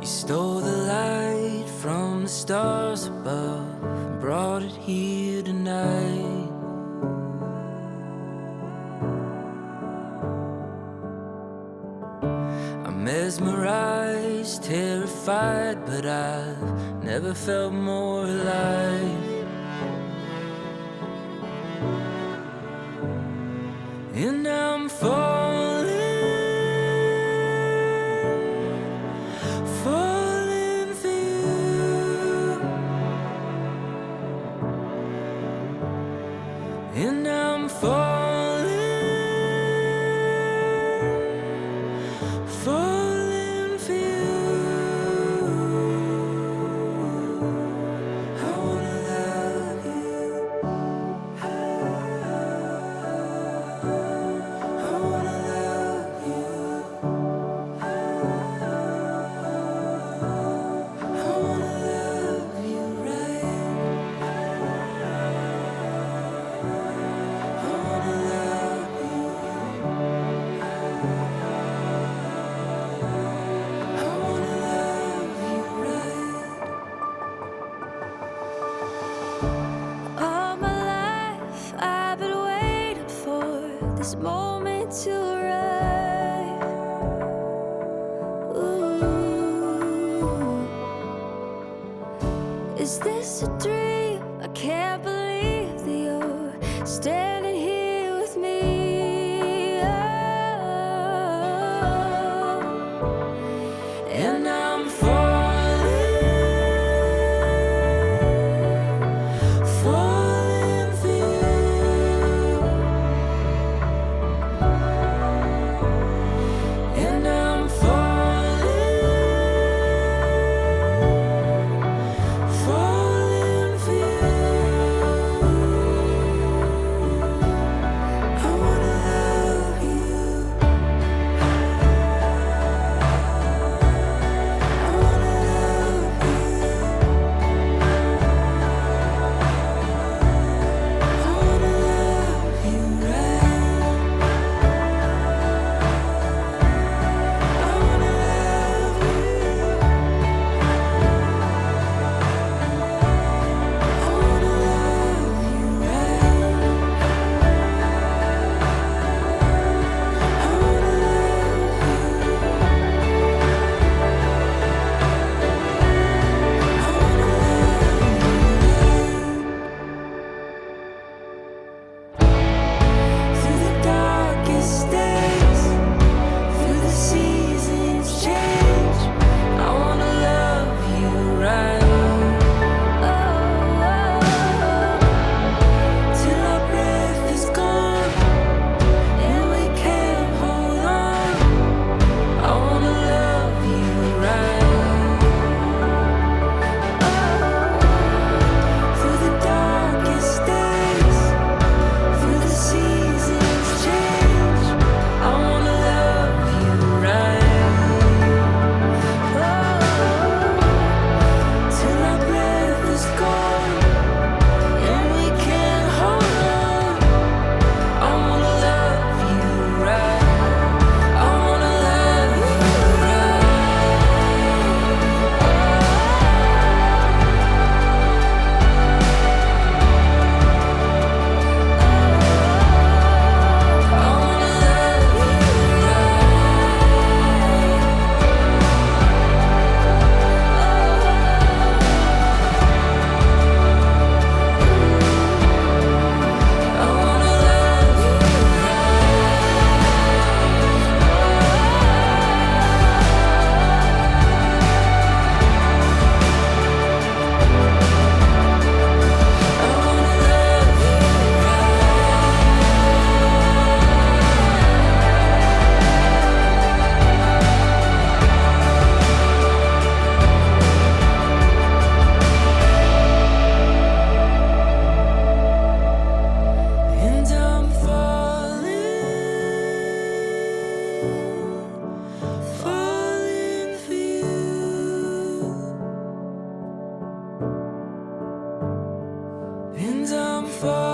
You stole the light from the stars above and brought it here tonight. I'm mesmerized, terrified, but I've never felt more alive. And I'm falling for you. And I'm falling for you. I wanna love you. I wanna love you. I wanna love you right. I wanna love you. I wanna love you right. All my life I've been waiting for this moment to arrive. Ooh. Is this a dream? I can't believe that you're standing here with me. Oh. And I'm falling for you. And I'm falling for you. I wanna love you. I wanna love you. I wanna love you right. I wanna love you. I wanna love you right. I wanna through the darkest days, through the seasons change. I wanna love you right. Till our breath is gone and we can't hold on. I wanna love you right. Through the darkest days, through the seasons change. I wanna love you right. Till our breath is gone and we can't hold on. I wanna love you right. I wanna love you right. I wanna love you right. I wanna love you right. I wanna love you. And I'm falling for you. And I'm falling